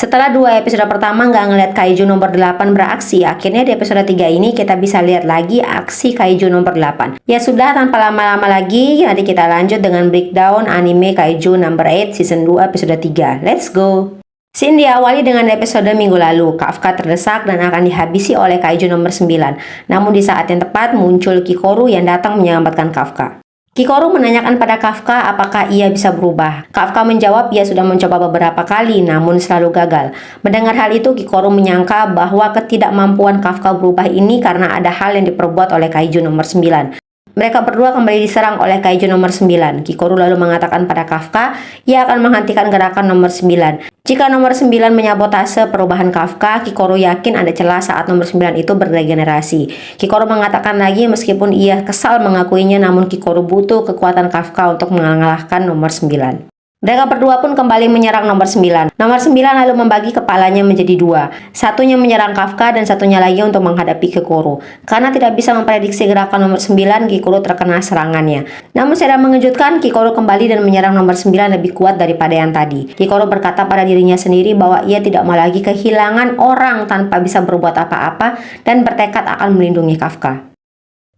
Setelah 2 episode pertama nggak ngeliat Kaiju nomor 8 beraksi, akhirnya di episode 3 ini kita bisa lihat lagi aksi Kaiju nomor 8. Ya sudah, tanpa lama-lama lagi, nanti kita lanjut dengan breakdown anime Kaiju number 8 season 2 episode 3. Let's go! Scene diawali dengan episode minggu lalu. Kafka terdesak dan akan dihabisi oleh Kaiju nomor 9. Namun di saat yang tepat muncul Kikoru yang datang menyelamatkan Kafka. Kikoru menanyakan pada Kafka apakah ia bisa berubah. Kafka menjawab ia sudah mencoba beberapa kali namun selalu gagal. Mendengar hal itu, Kikoru menyangka bahwa ketidakmampuan Kafka berubah ini karena ada hal yang diperbuat oleh Kaiju nomor 9. Mereka berdua kembali diserang oleh Kaiju nomor 9. Kikoru lalu mengatakan pada Kafka ia akan menghentikan gerakan nomor 9. Jika nomor 9 menyabotase perubahan Kafka, Kikoru yakin ada celah saat nomor 9 itu beregenerasi. Kikoru mengatakan lagi meskipun ia kesal mengakuinya, namun Kikoru butuh kekuatan Kafka untuk mengalahkan nomor 9. Mereka berdua pun kembali menyerang nomor 9. Nomor 9 lalu membagi kepalanya menjadi dua. Satunya menyerang Kafka dan satunya lagi untuk menghadapi Kikoru. Karena tidak bisa memprediksi gerakan nomor 9, Kikoru terkena serangannya. Namun secara mengejutkan, Kikoru kembali dan menyerang nomor 9 lebih kuat daripada yang tadi. Kikoru berkata pada dirinya sendiri bahwa ia tidak mau lagi kehilangan orang tanpa bisa berbuat apa-apa dan bertekad akan melindungi Kafka.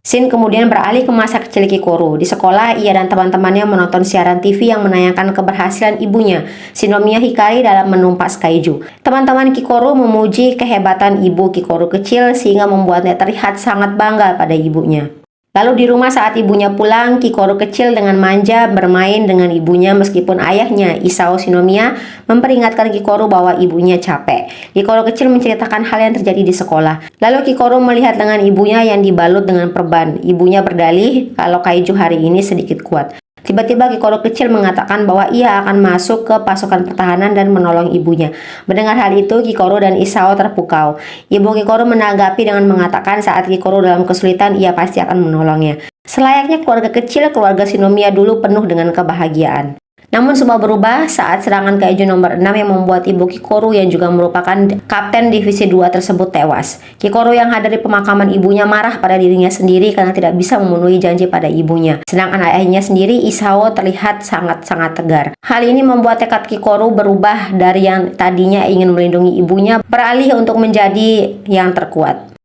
Scene kemudian beralih ke masa kecil Kikoru. Di sekolah, ia dan teman-temannya menonton siaran TV yang menayangkan keberhasilan ibunya, Shinomiya Hikari, dalam menumpas kaiju. Teman-teman Kikoru memuji kehebatan ibu Kikoru kecil sehingga membuatnya terlihat sangat bangga pada ibunya. Lalu di rumah saat ibunya pulang, Kikoru kecil dengan manja bermain dengan ibunya meskipun ayahnya, Isao Shinomiya, memperingatkan Kikoru bahwa ibunya capek. Kikoru kecil menceritakan hal yang terjadi di sekolah. Lalu Kikoru melihat dengan ibunya yang dibalut dengan perban. Ibunya berdalih kalau kaiju hari ini sedikit kuat. Tiba-tiba Kikoru kecil mengatakan bahwa ia akan masuk ke pasukan pertahanan dan menolong ibunya. Mendengar hal itu, Kikoru dan Isao terpukau. Ibu Kikoru menanggapi dengan mengatakan saat Kikoru dalam kesulitan, ia pasti akan menolongnya. Selayaknya keluarga kecil, keluarga Shinomiya dulu penuh dengan kebahagiaan. Namun semua berubah saat serangan kaiju nomor 6 yang membuat ibu Kikoru yang juga merupakan kapten divisi 2 tersebut tewas. Kikoru yang hadir di pemakaman ibunya marah pada dirinya sendiri karena tidak bisa memenuhi janji pada ibunya. Sedangkan ayahnya sendiri, Isao, terlihat sangat-sangat tegar. Hal ini membuat tekad Kikoru berubah dari yang tadinya ingin melindungi ibunya beralih untuk menjadi yang terkuat.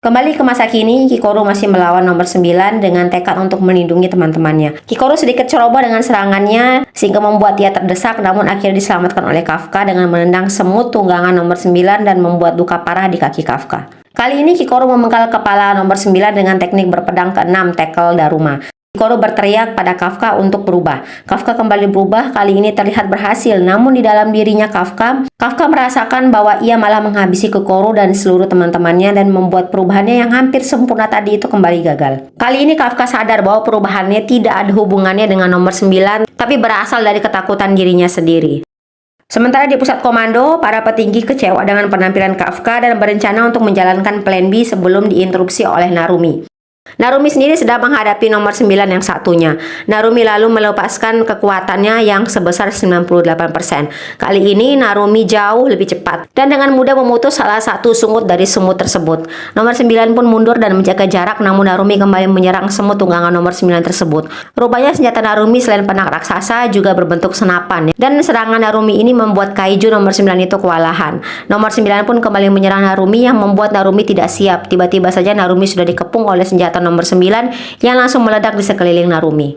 Kembali ke masa kini, Kikoru masih melawan nomor 9 dengan tekad untuk melindungi teman-temannya. Kikoru sedikit ceroboh dengan serangannya sehingga membuat ia terdesak, namun akhirnya diselamatkan oleh Kafka dengan menendang semut tunggangan nomor 9 dan membuat luka parah di kaki Kafka. Kali ini Kikoru memenggal kepala nomor 9 dengan teknik berpedang ke-6 tackle Daruma. Kikoru berteriak pada Kafka untuk berubah. Kafka kembali berubah, kali ini terlihat berhasil. Namun di dalam dirinya Kafka merasakan bahwa ia malah menghabisi Kikoru dan seluruh teman-temannya dan membuat perubahannya yang hampir sempurna tadi itu kembali gagal. Kali ini Kafka sadar bahwa perubahannya tidak ada hubungannya dengan nomor 9, tapi berasal dari ketakutan dirinya sendiri. Sementara di pusat komando, para petinggi kecewa dengan penampilan Kafka dan berencana untuk menjalankan plan B sebelum diinterupsi oleh Narumi. Narumi sendiri sedang menghadapi nomor 9 yang satunya. Narumi lalu melepaskan kekuatannya yang sebesar 98%. Kali ini Narumi jauh lebih cepat dan dengan mudah memutus salah satu sungut dari semut tersebut. Nomor 9 pun mundur dan menjaga jarak, namun Narumi kembali menyerang semut tunggangan nomor 9 tersebut. Rupanya senjata Narumi selain pedang raksasa juga berbentuk senapan. Dan serangan Narumi ini membuat kaiju nomor 9 itu kewalahan. Nomor 9 pun kembali menyerang Narumi yang membuat Narumi tidak siap. Tiba-tiba saja Narumi sudah dikepung oleh senjata nomor 9 yang langsung meledak di sekeliling Narumi.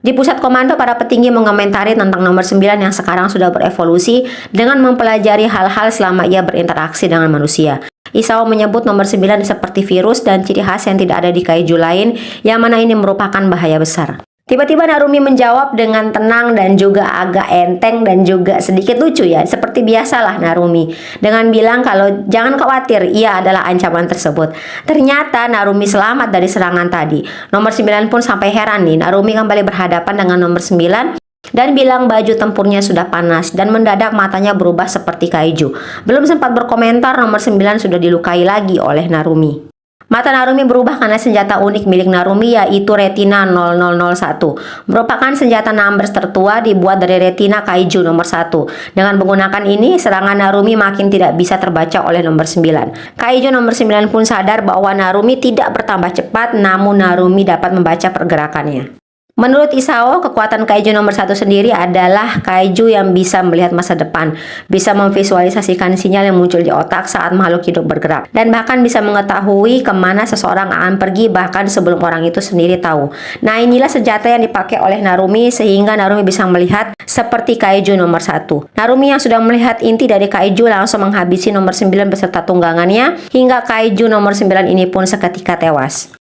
Di pusat komando, para petinggi mengomentari tentang nomor 9 yang sekarang sudah berevolusi dengan mempelajari hal-hal selama ia berinteraksi dengan manusia. Isao menyebut nomor 9 seperti virus dan ciri khas yang tidak ada di kaiju lain, yang mana ini merupakan bahaya besar. Tiba-tiba Narumi menjawab dengan tenang dan juga agak enteng dan juga sedikit lucu ya. Seperti biasalah Narumi. Dengan bilang kalau jangan khawatir, ia adalah ancaman tersebut. Ternyata Narumi selamat dari serangan tadi. Nomor 9 pun sampai heran nih. Narumi kembali berhadapan dengan nomor 9 dan bilang baju tempurnya sudah panas dan mendadak matanya berubah seperti kaiju. Belum sempat berkomentar, nomor 9 sudah dilukai lagi oleh Narumi. Mata Narumi berubah karena senjata unik milik Narumi yaitu Retina 0001. Merupakan senjata numbers tertua dibuat dari retina kaiju nomor 1. Dengan menggunakan ini, serangan Narumi makin tidak bisa terbaca oleh nomor 9. Kaiju nomor 9 pun sadar bahwa Narumi tidak bertambah cepat, namun Narumi dapat membaca pergerakannya. Menurut Isao, kekuatan kaiju nomor 1 sendiri adalah kaiju yang bisa melihat masa depan, bisa memvisualisasikan sinyal yang muncul di otak saat makhluk hidup bergerak, dan bahkan bisa mengetahui kemana seseorang akan pergi bahkan sebelum orang itu sendiri tahu. Nah, inilah senjata yang dipakai oleh Narumi sehingga Narumi bisa melihat seperti kaiju nomor 1. Narumi yang sudah melihat inti dari kaiju langsung menghabisi nomor 9 beserta tunggangannya, hingga kaiju nomor 9 ini pun seketika tewas.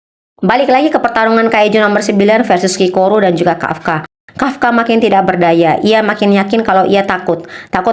Balik lagi ke pertarungan kaiju nomor 9 versus Kikoru dan juga Kafka. Kafka makin tidak berdaya, ia makin yakin kalau ia takut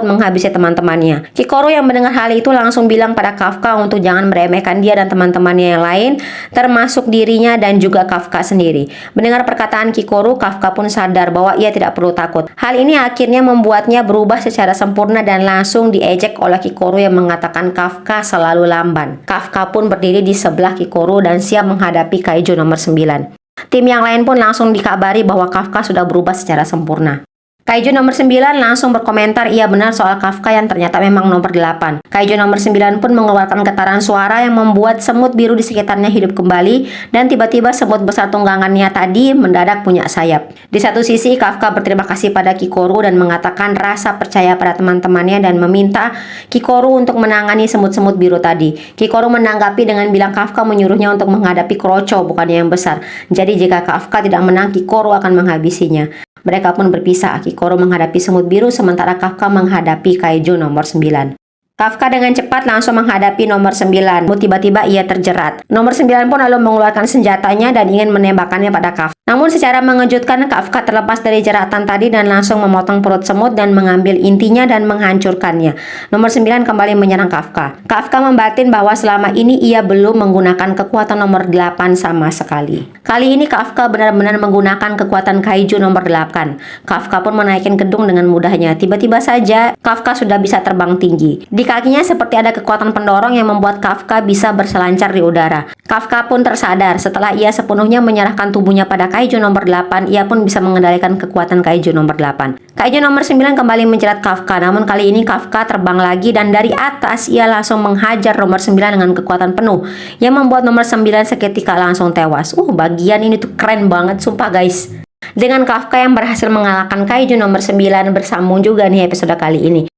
menghabisi teman-temannya. Kikoru yang mendengar hal itu langsung bilang pada Kafka untuk jangan meremehkan dia dan teman-temannya yang lain, termasuk dirinya dan juga Kafka sendiri. Mendengar perkataan Kikoru, Kafka pun sadar bahwa ia tidak perlu takut. Hal ini akhirnya membuatnya berubah secara sempurna dan langsung diejek oleh Kikoru yang mengatakan Kafka selalu lamban. Kafka pun berdiri di sebelah Kikoru dan siap menghadapi kaiju nomor 9. Tim yang lain pun langsung dikabari bahwa Kafka sudah berubah secara sempurna. Kaiju nomor 9 langsung berkomentar ia benar soal Kafka yang ternyata memang nomor 8. Kaiju nomor 9 pun mengeluarkan getaran suara yang membuat semut biru di sekitarnya hidup kembali dan tiba-tiba semut besar tunggangannya tadi mendadak punya sayap. Di satu sisi Kafka berterima kasih pada Kikoru dan mengatakan rasa percaya pada teman-temannya dan meminta Kikoru untuk menangani semut-semut biru tadi. Kikoru menanggapi dengan bilang Kafka menyuruhnya untuk menghadapi Kroco bukannya yang besar. Jadi jika Kafka tidak menang, Kikoru akan menghabisinya. Mereka pun berpisah, Kikoru menghadapi semut biru sementara Kafka menghadapi kaiju nomor 9. Kafka dengan cepat langsung menghadapi nomor 9. Tiba-tiba ia terjerat. Nomor 9 pun lalu mengeluarkan senjatanya dan ingin menembakkannya pada Kafka. Namun secara mengejutkan Kafka terlepas dari jeratan tadi dan langsung memotong perut semut dan mengambil intinya dan menghancurkannya. Nomor 9 kembali menyerang Kafka. Kafka membatin bahwa selama ini ia belum menggunakan kekuatan nomor 8 sama sekali. Kali ini Kafka benar-benar menggunakan kekuatan kaiju nomor 8. Kafka pun menaikkan gedung dengan mudahnya. Tiba-tiba saja Kafka sudah bisa terbang tinggi. Di kakinya seperti ada kekuatan pendorong yang membuat Kafka bisa berselancar di udara. Kafka pun tersadar setelah ia sepenuhnya menyerahkan tubuhnya pada kaiju nomor 8, ia pun bisa mengendalikan kekuatan kaiju nomor 8. Kaiju nomor 9 kembali menjerat Kafka, namun kali ini Kafka terbang lagi dan dari atas ia langsung menghajar nomor 9 dengan kekuatan penuh yang membuat nomor 9 seketika langsung tewas. Bagian ini tuh keren banget sumpah guys. Dengan Kafka yang berhasil mengalahkan kaiju nomor 9, bersambung juga nih episode kali ini.